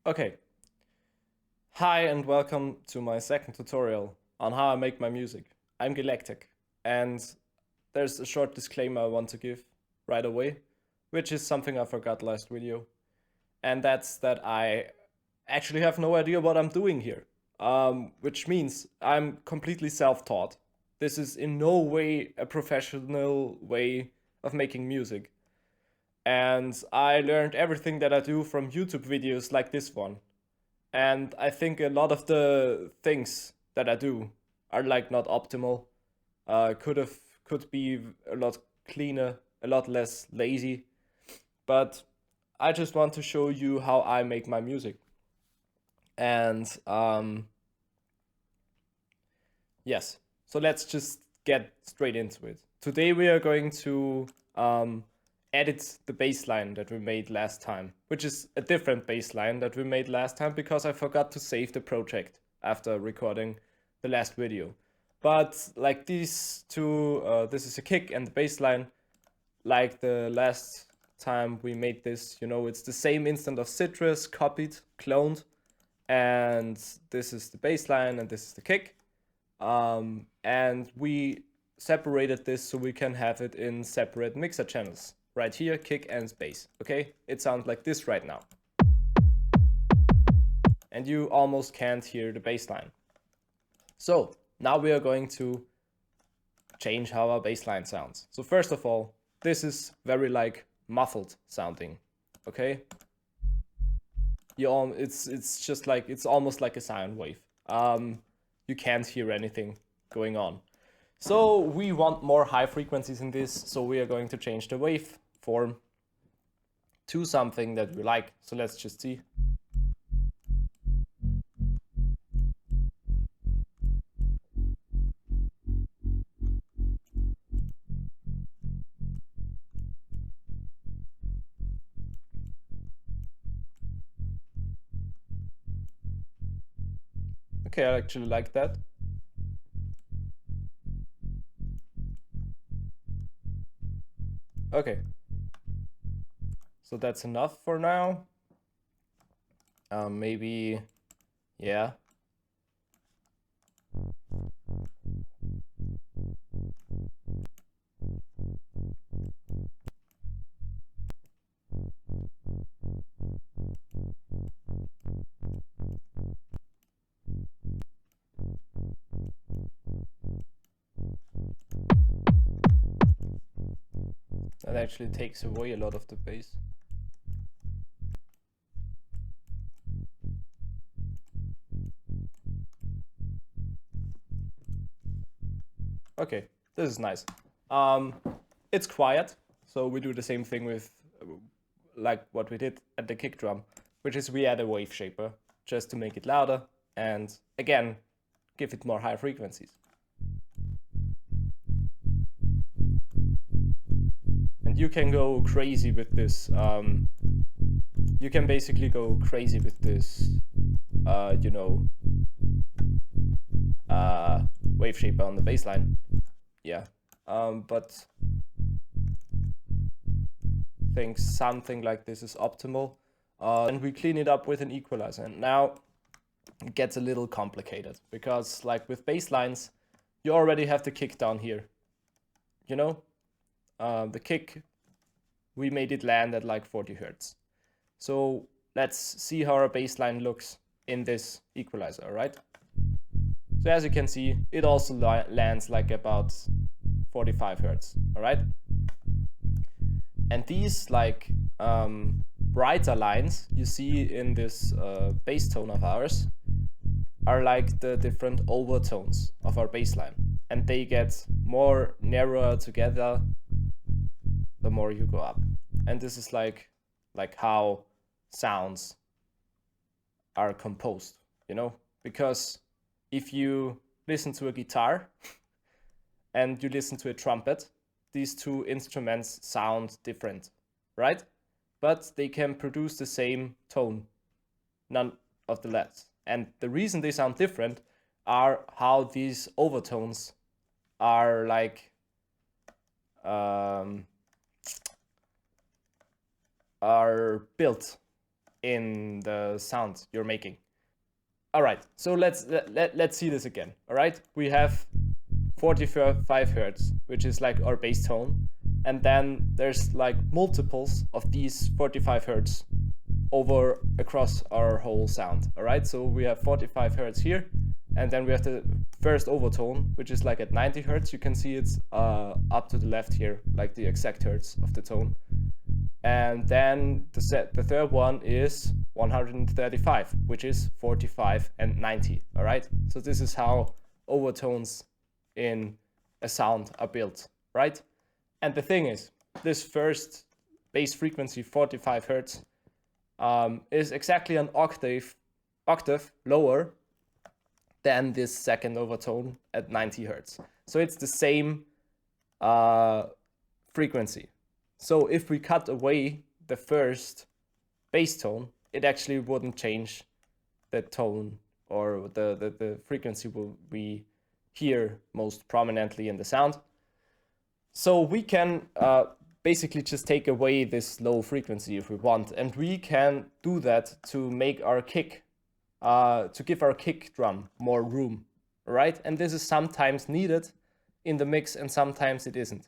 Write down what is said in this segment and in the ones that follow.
Okay, hi and welcome to my second tutorial on how I make my music. I'm GehLekTeks, and there's a short disclaimer I want to give right away, which is something I forgot last video, and that's that I actually have no idea what I'm doing here, which means I'm completely self-taught. This is in no way a professional way of making music, and I learned everything that I do from YouTube videos like this one. And I think a lot of the things that I do are like not optimal. Could be a lot cleaner, a lot less lazy. But I just want to show you how I make my music. And yes, so let's just get straight into it. Today we are going to edit the bassline that we made last time, which is a different bassline that we made last time because I forgot to save the project after recording the last video. But like these two, this is a kick and the bassline, like the last time we made this, it's the same instant of Citrus, copied, cloned, and this is the bassline and this is the kick. And we separated this so we can have it in separate mixer channels. Right here, kick and bass, okay? It sounds like this right now. And you almost can't hear the bass line. So now we are going to change how our bass line sounds. So first of all, this is very like muffled sounding, okay? It's just like, it's almost like a sine wave. You can't hear anything going on. So we want more high frequencies in this, so we are going to change the wave form to something that we like. So let's just see. Okay, I actually like that. Okay. So that's enough for now. Maybe, yeah. That actually takes away a lot of the bass. Okay, this is nice. It's quiet, so we do the same thing with like what we did at the kick drum, which is we add a wave shaper just to make it louder and again give it more high frequencies. And you can go crazy with this. You can basically go crazy with this, wave shaper on the bassline. Yeah, but I think something like this is optimal. And we clean it up with an equalizer. And now it gets a little complicated because like with bass lines, you already have the kick down here. The kick, we made it land at like 40 Hertz. So let's see how our bass line looks in this equalizer, all right? So as you can see, it also lands like about 45 Hertz, all right? And these like brighter lines you see in this bass tone of ours are like the different overtones of our bass line. And they get more narrower together the more you go up. And this is like how sounds are composed, because if you listen to a guitar and you listen to a trumpet, these two instruments sound different, right? But they can produce the same tone, none of the less. And the reason they sound different are how these overtones are like are built. in the sound you're making. All right, so let's see this again. All right, we have 45 hertz, which is like our bass tone, and then there's like multiples of these 45 hertz over across our whole sound. All right, so we have 45 hertz here, and then we have the first overtone, which is like at 90 hertz. You can see it's up to the left here, like the exact hertz of the tone. And then the third one is 135, which is 45 and 90. All right, so this is how overtones in a sound are built, right? And the thing is, this first bass frequency, 45 hertz, is exactly an octave lower than this second overtone at 90 hertz. So it's the same frequency. So if we cut away the first bass tone, it actually wouldn't change the tone or the frequency we hear most prominently in the sound. So we can basically just take away this low frequency if we want, and we can do that to make our kick, to give our kick drum more room, right? And this is sometimes needed in the mix and sometimes it isn't.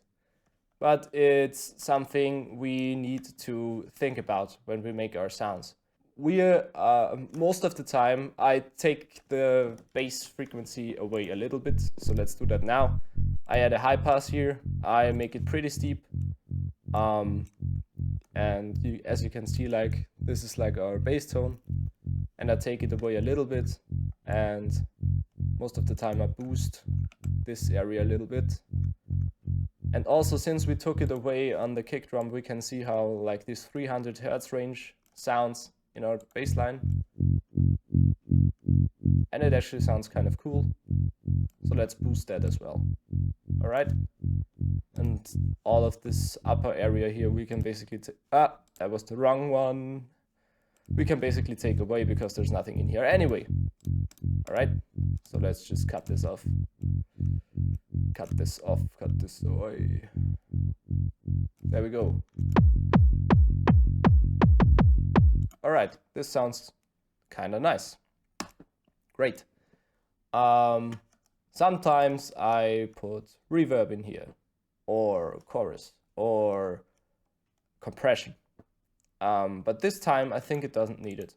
But it's something we need to think about when we make our sounds. Most of the time, I take the bass frequency away a little bit. So let's do that now. I add a high pass here. I make it pretty steep. And as you can see, like this is like our bass tone. And I take it away a little bit. And most of the time I boost this area a little bit. And also, since we took it away on the kick drum, we can see how like this 300 hertz range sounds in our bass line. And it actually sounds kind of cool. So let's boost that as well. All right. And all of this upper area here, we can basically that was the wrong one. We can basically take away because there's nothing in here anyway. All right. So let's just cut this off. Cut this away. There we go. All right, this sounds kind of nice. Great. Sometimes I put reverb in here, or chorus, or compression. But this time I think it doesn't need it.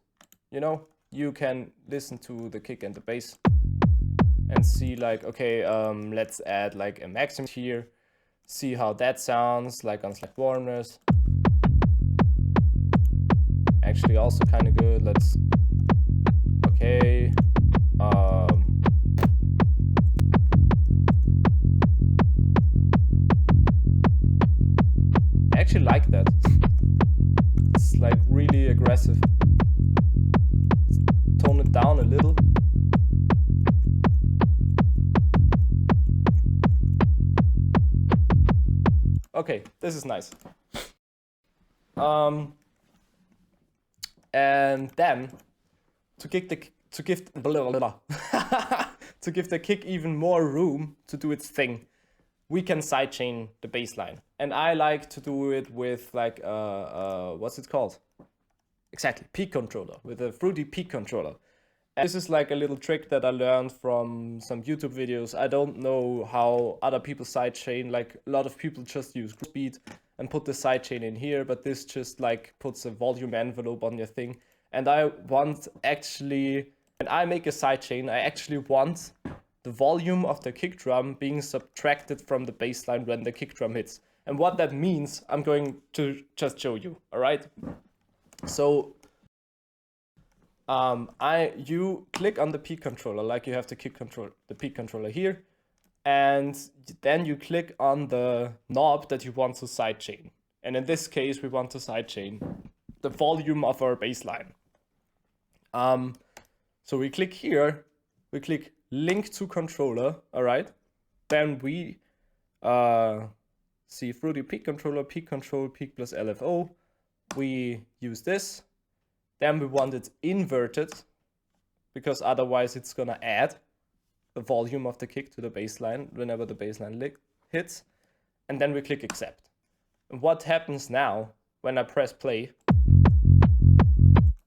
You know, you can listen to the kick and the bass and see like, okay, let's add like a maximum here, see how that sounds like on slack warmness. Actually also kind of good. Let's, okay, I actually like that. It's like really aggressive. Tone it down a little. Okay, this is nice. And then to give the kick even more room to do its thing, we can sidechain the bass line. And I like to do it with like what's it called? Exactly, peak controller, with a fruity peak controller. And this is like a little trick that I learned from some YouTube videos. I don't know how other people sidechain. Like a lot of people just use speed and put the sidechain in here, but this just like puts a volume envelope on your thing. And I want actually, when I make a sidechain, I actually want the volume of the kick drum being subtracted from the bass line when the kick drum hits. And what that means, I'm going to just show you, all right? So you click on the peak controller, like you have the peak controller here, and then you click on the knob that you want to sidechain. And in this case, we want to sidechain the volume of our bass line. So we click here, we click link to controller, all right? Then we see fruity peak controller, peak control, peak plus LFO. We use this. Then we want it inverted, because otherwise it's gonna add the volume of the kick to the bass line whenever the bass line hits. And then we click accept. And what happens now when I press play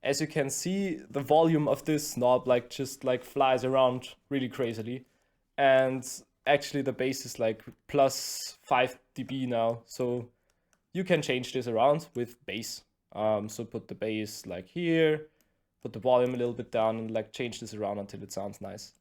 as you can see, the volume of this knob like just like flies around really crazily. And actually the bass is like plus 5 dB now. So you can change this around with bass. So put the bass like here, put the volume a little bit down, and like change this around until it sounds nice.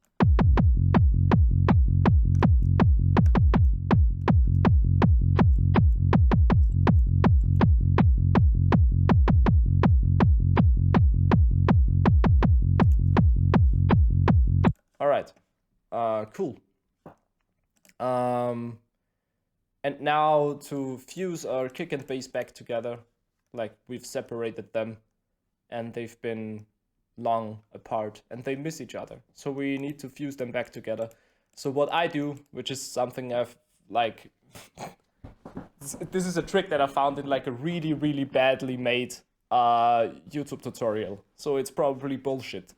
All right, cool. And now to fuse our kick and bass back together, like we've separated them and they've been long apart and they miss each other. So we need to fuse them back together. So what I do, which is something I've like, this is a trick that I found in like a really, really badly made YouTube tutorial. So it's probably bullshit,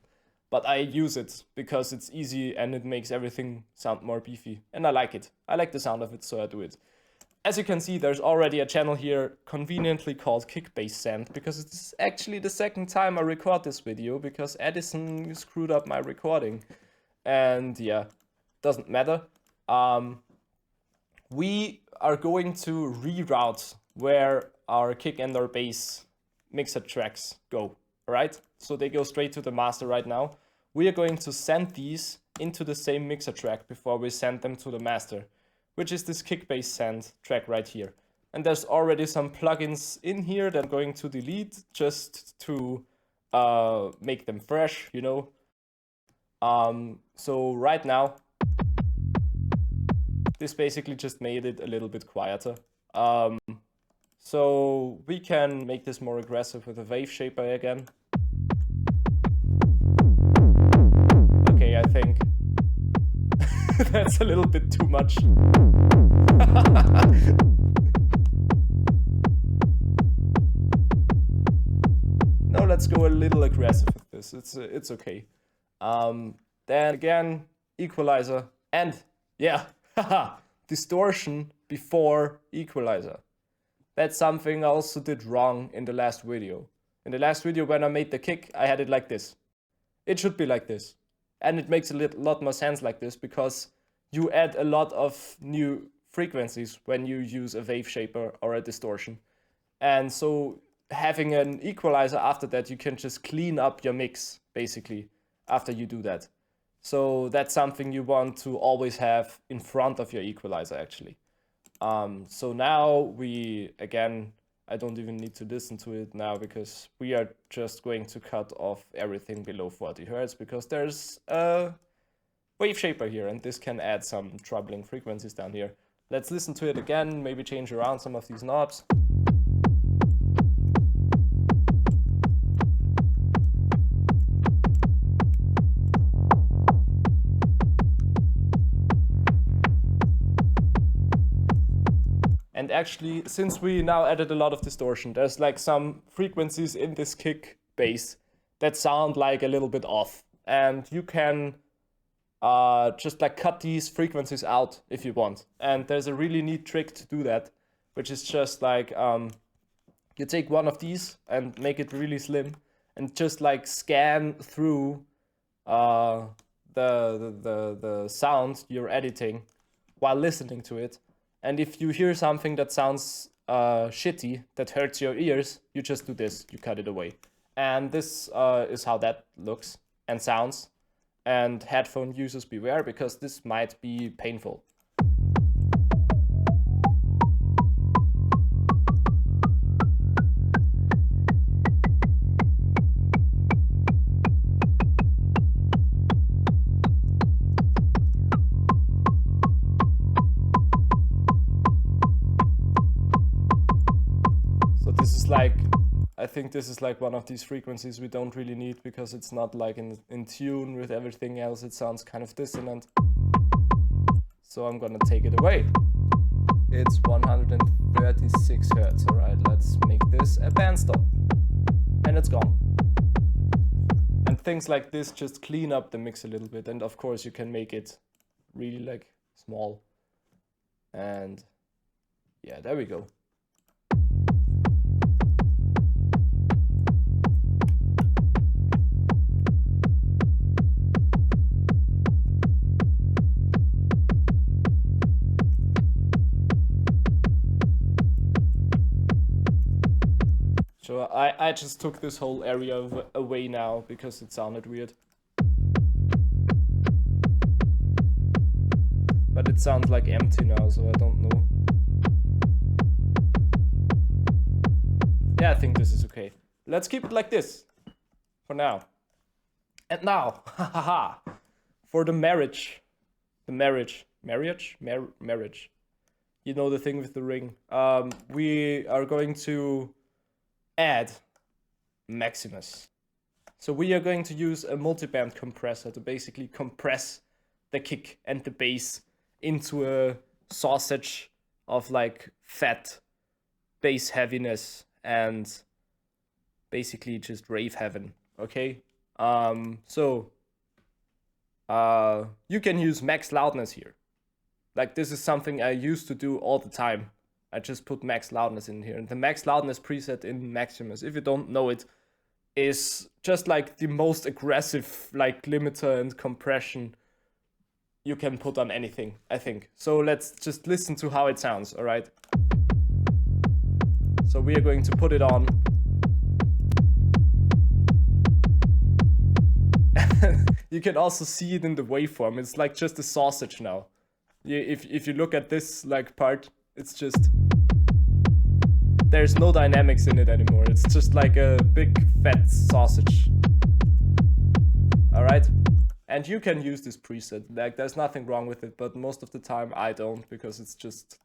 but I use it because it's easy and it makes everything sound more beefy. And I like it. I like the sound of it, so I do it. As you can see, there's already a channel here conveniently called Kick Bass Send, because it's actually the second time I record this video because Edison screwed up my recording. And yeah, doesn't matter. We are going to reroute where our kick and our bass mixer tracks go, alright? So they go straight to the master right now. We are going to send these into the same mixer track before we send them to the master, which is this kick bass send track right here. And there's already some plugins in here that I'm going to delete just to make them fresh, you know. So right now, this basically just made it a little bit quieter. So we can make this more aggressive with a wave shaper again. Okay, I think that's a little bit too much. No, let's go a little aggressive with this. It's okay. Then again, equalizer, and yeah, distortion before equalizer. That's something I also did wrong in the last video. In the last video when I made the kick, I had it like this. It should be like this. And it makes a lot more sense like this because you add a lot of new frequencies when you use a wave shaper or a distortion. And so having an equalizer after that, you can just clean up your mix basically after you do that. So that's something you want to always have in front of your equalizer actually. So now we, again, I don't even need to listen to it now because we are just going to cut off everything below 40 Hertz because there's a wave shaper here and this can add some troubling frequencies down here. Let's listen to it again, maybe change around some of these knobs. And actually, since we now added a lot of distortion, there's like some frequencies in this kick bass that sound like a little bit off. And you can just like cut these frequencies out if you want. And there's a really neat trick to do that, which is just like you take one of these and make it really slim and just like scan through the sound you're editing while listening to it. And if you hear something that sounds shitty, that hurts your ears, you just do this, you cut it away. And this is how that looks and sounds. And headphone users beware, because this might be painful. This is like, I think this is like one of these frequencies we don't really need because it's not like in tune with everything else. It sounds kind of dissonant. So I'm gonna take it away. It's 136 Hertz. All right, let's make this a bandstop. And it's gone. And things like this just clean up the mix a little bit. And of course you can make it really like small. And yeah, there we go. So I just took this whole area away now because it sounded weird. But it sounds like empty now, so I don't know. Yeah, I think this is okay. Let's keep it like this for now. And now, haha, for the marriage. Marriage. You know, the thing with the ring. We are going to add Maximus. So we are going to use a multiband compressor to basically compress the kick and the bass into a sausage of like fat bass heaviness and basically just rave heaven. Okay, so you can use max loudness here. Like, this is something I used to do all the time. I just put max loudness in here, and the max loudness preset in Maximus, if you don't know it, is just like the most aggressive like limiter and compression you can put on anything, I think. So let's just listen to how it sounds, all right? So we are going to put it on. You can also see it in the waveform. It's like just a sausage now. If you look at this like part, it's just, there's no dynamics in it anymore. It's just like a big fat sausage. All right? And you can use this preset. Like, there's nothing wrong with it, but most of the time I don't, because it's just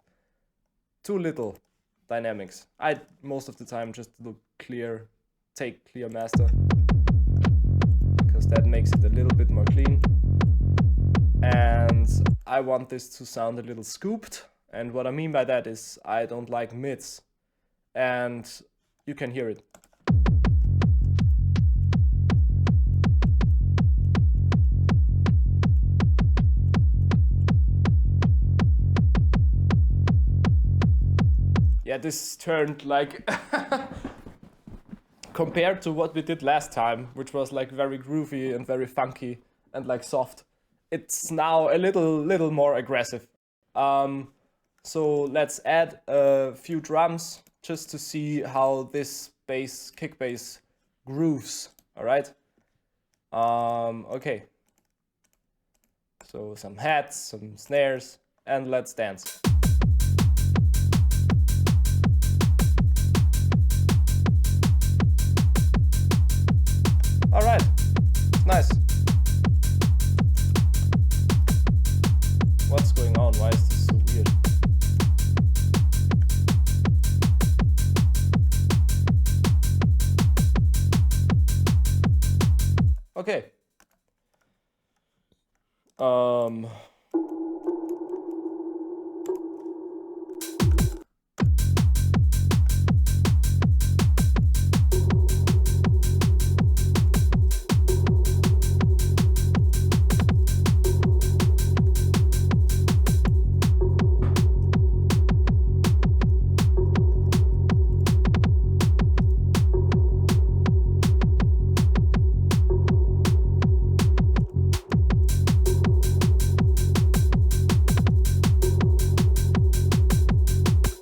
too little dynamics. I most of the time just look clear, take clear master, because that makes it a little bit more clean. And I want this to sound a little scooped. And what I mean by that is I don't like mids. And you can hear it. Yeah, this turned like compared to what we did last time, which was like very groovy and very funky and like soft. It's now a little more aggressive. So let's add a few drums just to see how this bass, kick bass grooves. All right. Okay. So some hats, some snares, and let's dance. All right. Nice. What's going on? Why is this so weird? Okay.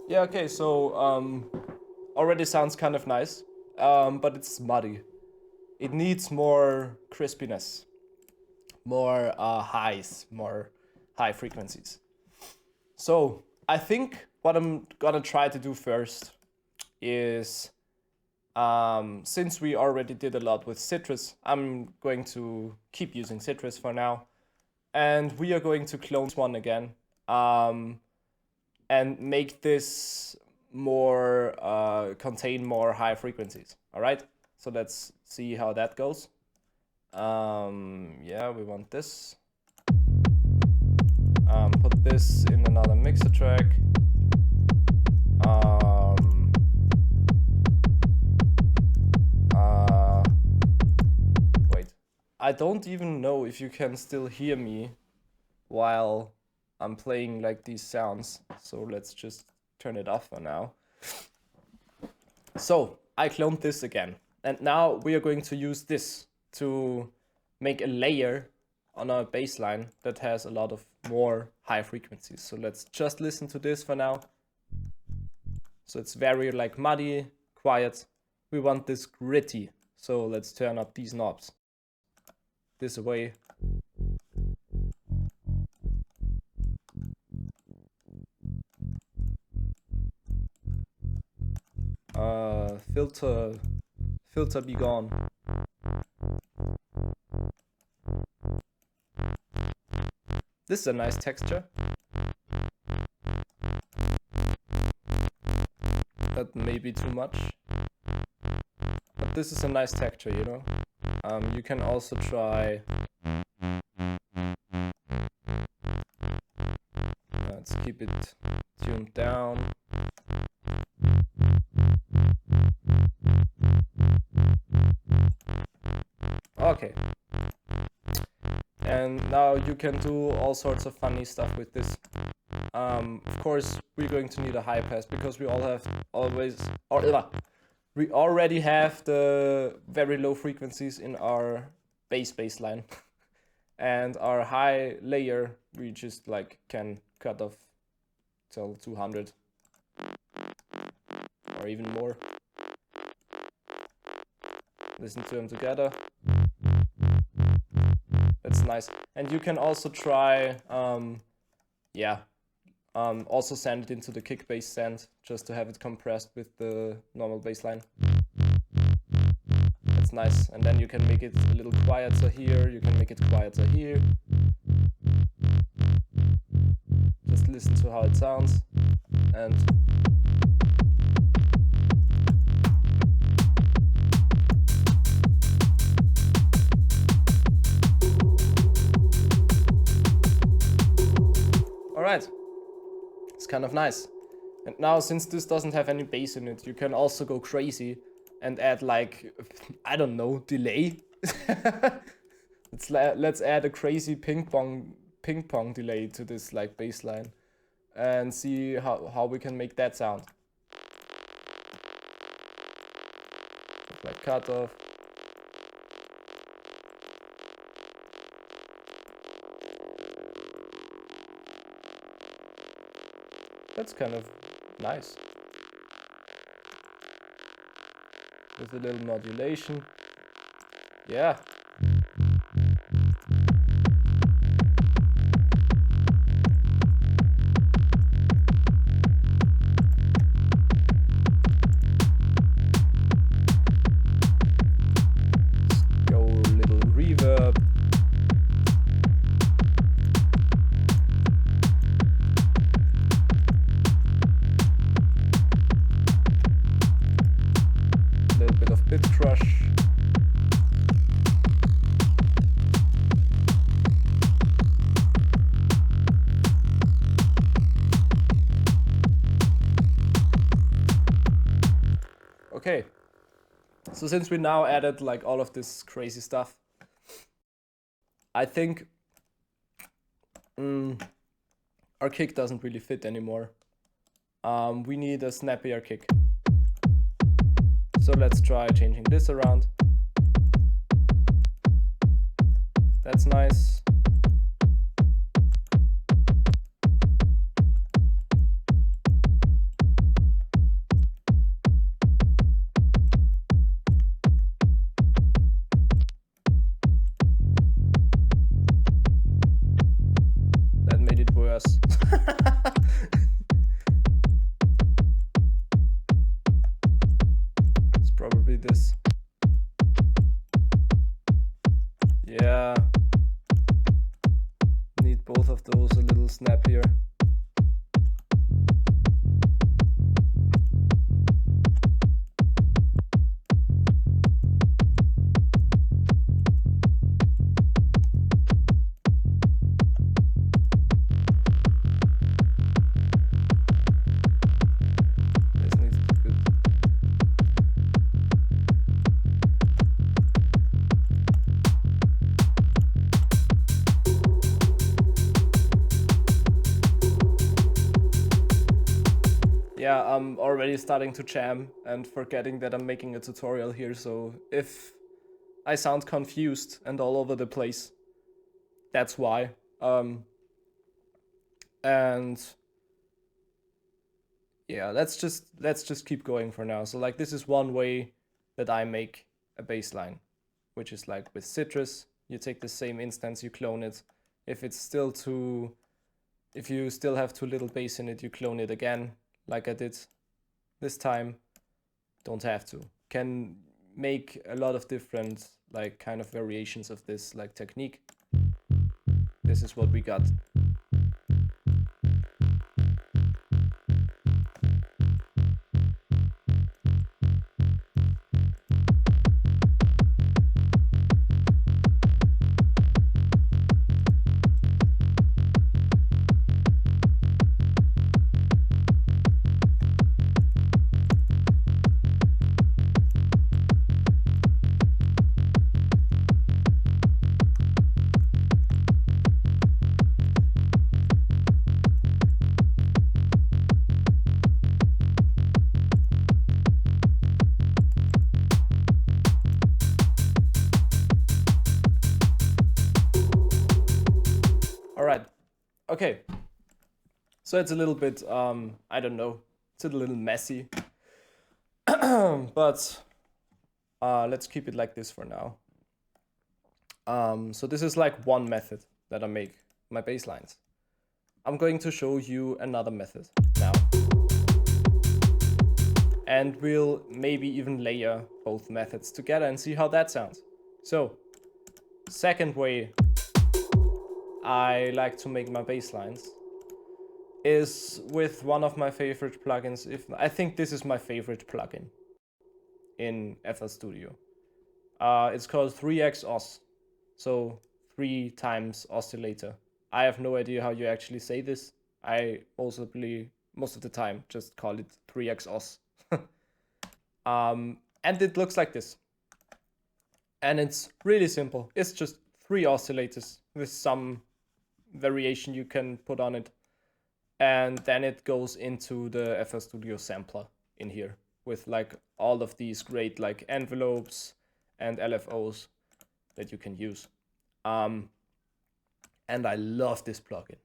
Yeah, okay, so already sounds kind of nice, but it's muddy. It needs more crispiness, more highs, more high frequencies. So I think what I'm gonna try to do first is, since we already did a lot with Citrus, I'm going to keep using Citrus for now. And we are going to clone this one again. And make this more, contain more high frequencies, all right? So let's see how that goes. Yeah, we want this. Put this in another mixer track. Wait, I don't even know if you can still hear me while I'm playing like these sounds, so let's just turn it off for now. So I cloned this again, and now we are going to use this to make a layer on our bass line that has a lot of more high frequencies. So let's just listen to this for now. So it's very like muddy, quiet, we want this gritty. So let's turn up these knobs. This away. Filter be gone. This is a nice texture. That may be too much. But this is a nice texture, you know? You can also try... let's keep it tuned down. Okay. And now you can do all sorts of funny stuff with this. Of course, we're going to need a high pass because we we already have the very low frequencies in our bassline. And our high layer, we just like can cut off till 200 or even more. Listen to them together. That's nice. And you can also try, also send it into the kick bass send just to have it compressed with the normal bass line. That's nice. And then you can make it a little quieter here. You can make it quieter here. Just listen to how it sounds. And alright, it's kind of nice. And now, since this doesn't have any bass in it, you can also go crazy and add like, I don't know, delay. Let's add a crazy ping pong delay to this like bass line and see how we can make that sound. Like cut off. That's kind of nice. With a little modulation. Yeah. Let's go a little reverb. Bit crush. Okay, so since we now added like all of this crazy stuff, I think our kick doesn't really fit anymore. We need a snappier kick. So let's try changing this around. That's nice. That made it worse. Probably this. Yeah. Need both of those a little snappier. Yeah, I'm already starting to jam and forgetting that I'm making a tutorial here, so if I sound confused and all over the place, that's why. And yeah, let's just keep going for now. So like this is one way that I make a baseline, which is like with Citrus, you take the same instance, you clone it. If you still have too little base in it, you clone it again, like I did this time. Don't have to. Can make a lot of different like kind of variations of this like technique. This is what we got. All right. Okay. So it's a little bit, I don't know, it's a little messy, but let's keep it like this for now. So this is like one method that I make my baselines. I'm going to show you another method now. And we'll maybe even layer both methods together and see how that sounds. So, second way I like to make my basslines is with one of my favorite plugins. I think this is my favorite plugin in FL Studio. It's called 3x Os, so 3 times oscillator. I have no idea how you actually say this. I also most of the time just call it 3x Os. And it looks like this. And it's really simple. It's just 3 oscillators with some variation you can put on it. And then it goes into the FL Studio sampler in here with like all of these great like envelopes and LFOs that you can use. And I love this plugin.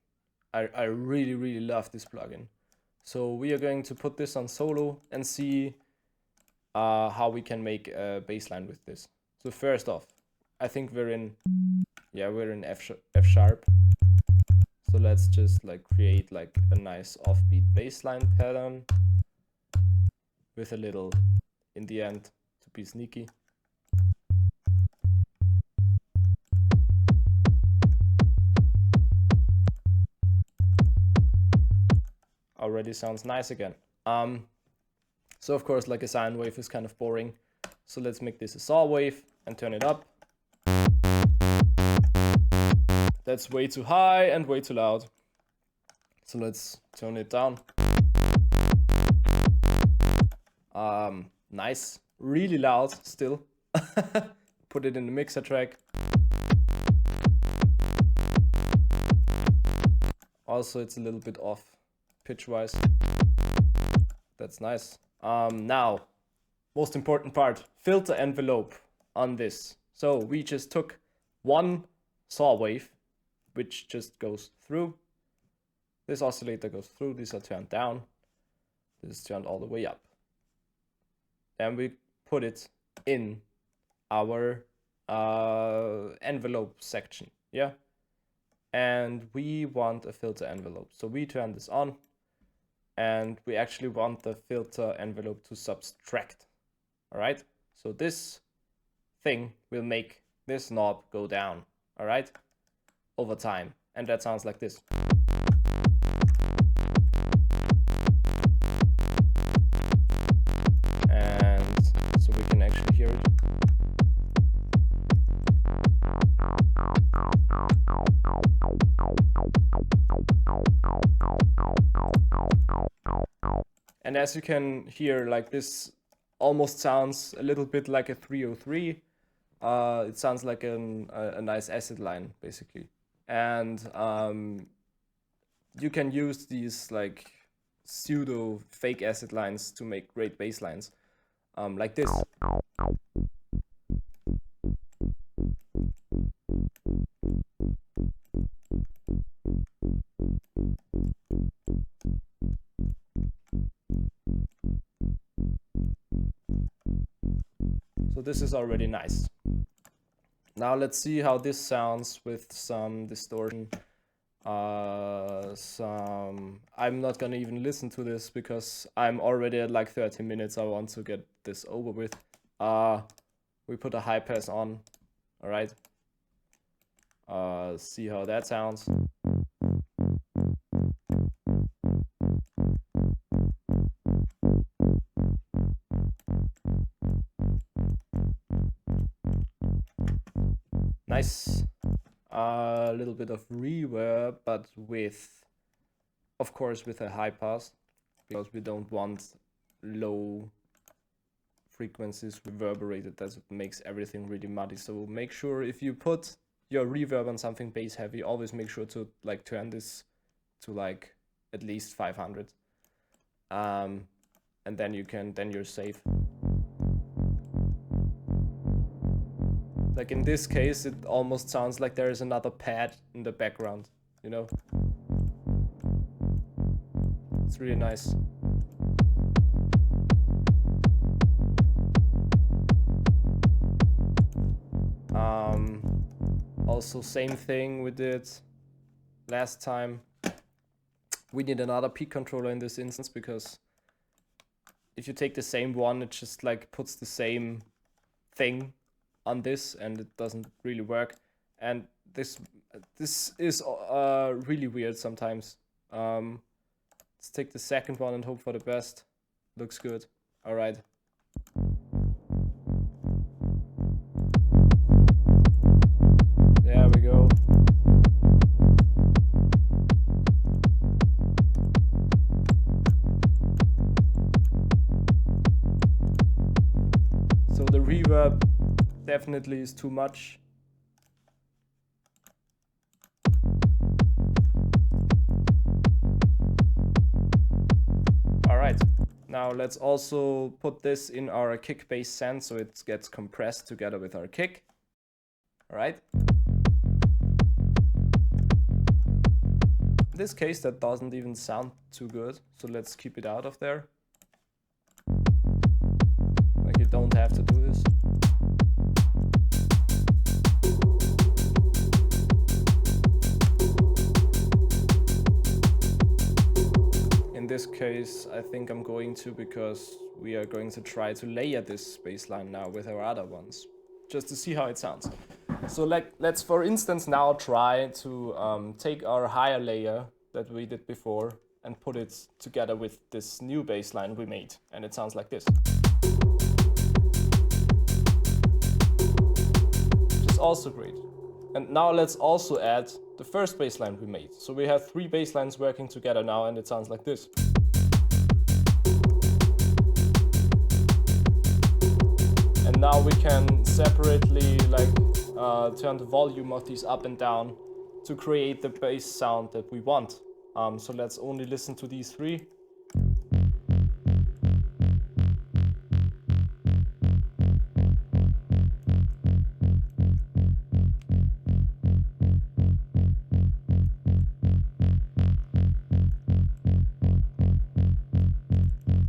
I really, really love this plugin. So we are going to put this on solo and see how we can make a bassline with this. So first off, I think we're in F sharp. So let's just like create like a nice offbeat bassline pattern with a little in the end to be sneaky. Already sounds nice again. So of course like a sine wave is kind of boring. So let's make this a saw wave and turn it up. That's way too high and way too loud. So let's tone it down. Nice, really loud still. Put it in the mixer track. Also, it's a little bit off pitch-wise. That's nice. Now, most important part, filter envelope on this. So we just took one saw wave, which just goes through. This oscillator goes through, these are turned down. This is turned all the way up. And we put it in our envelope section, yeah? And we want a filter envelope. So we turn this on, and we actually want the filter envelope to subtract, all right? So this thing will make this knob go down, all right? Over time, and that sounds like this. And so we can actually hear it. And as you can hear, like this almost sounds a little bit like a 303. It sounds like a nice acid line, basically. And you can use these like pseudo fake acid lines to make great bass lines, like this. So this is already nice. Now let's see how this sounds with some distortion. I'm not gonna even listen to this because I'm already at like 30 minutes. I want to get this over with. We put a high pass on. All right. See how that sounds. Nice. A little bit of reverb, but with, of course, with a high pass, because we don't want low frequencies reverberated. That makes everything really muddy. So make sure if you put your reverb on something bass heavy, always make sure to like turn this to like at least 500, and then you're safe. Like in this case, it almost sounds like there is another pad in the background, you know? It's really nice. Also, same thing we did last time. We need another peak controller in this instance, because if you take the same one, it just like puts the same thing on this and it doesn't really work. And this is really weird sometimes. Let's take the second one and hope for the best. Looks good. All right. There we go. So the reverb definitely is too much. All right, now let's also put this in our kick bass send so it gets compressed together with our kick. All right. In this case, that doesn't even sound too good, so let's keep it out of there. Like, you don't have to do this. In this case, I think I'm going to, because we are going to try to layer this bassline now with our other ones, just to see how it sounds. So let's for instance now try to take our higher layer that we did before and put it together with this new bassline we made, and it sounds like this. Which is also great. And now let's also add the first bassline we made. So we have 3 basslines working together now, and it sounds like this. And now we can separately like turn the volume of these up and down to create the bass sound that we want. So let's only listen to these 3.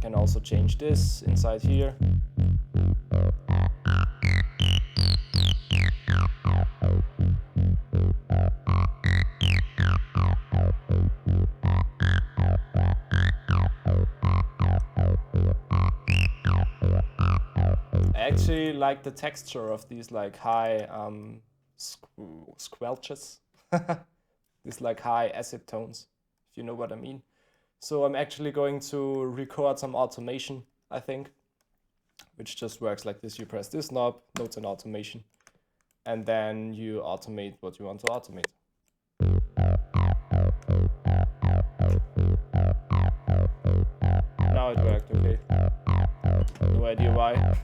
Can also change this inside here. I actually like the texture of these like high squelches, these like high acid tones, if you know what I mean. So I'm actually going to record some automation, I think, which just works like this. You press this knob, notes and automation, and then you automate what you want to automate. Now it worked, okay. No idea why.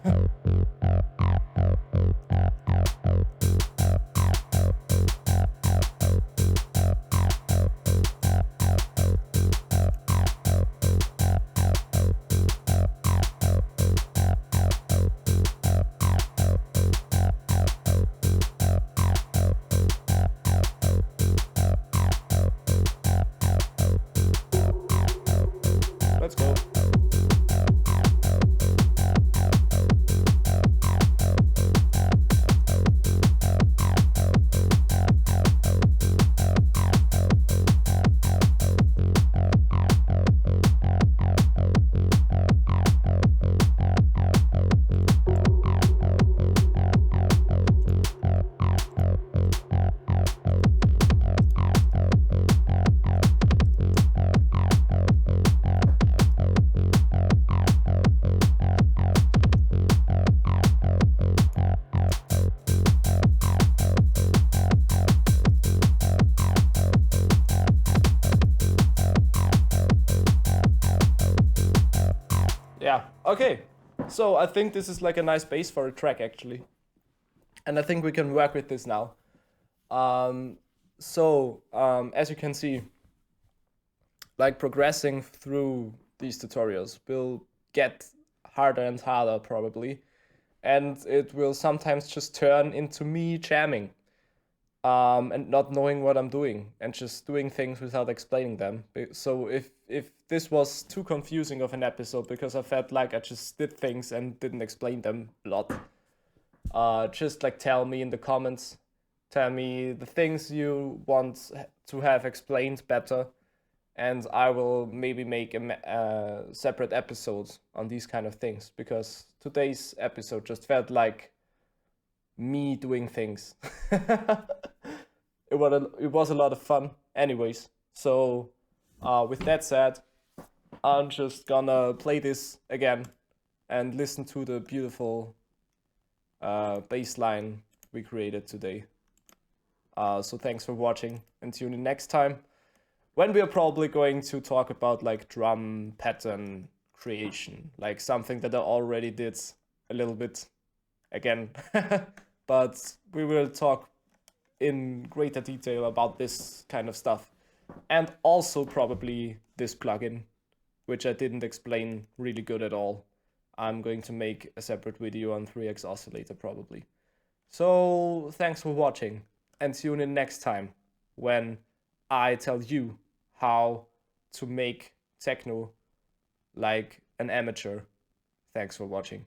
Let's go. Okay, so I think this is like a nice base for a track actually. And I think we can work with this now. As you can see, like progressing through these tutorials will get harder and harder probably. And it will sometimes just turn into me jamming and not knowing what I'm doing and just doing things without explaining them. So if this was too confusing of an episode because I felt like I just did things and didn't explain them a lot, just like tell me in the comments. Tell me the things you want to have explained better, and I will maybe make a separate episode on these kind of things, because today's episode just felt like me doing things. It was a lot of fun anyways. So with that said, I'm just gonna play this again and listen to the beautiful bass line we created today. So thanks for watching, and tune in next time when we are probably going to talk about like drum pattern creation, like something that I already did a little bit again. But we will talk in greater detail about this kind of stuff, and also probably this plugin, which I didn't explain really good at all. I'm going to make a separate video on 3x oscillator probably. So thanks for watching, and tune in next time when I tell you how to make techno like an amateur. Thanks for watching.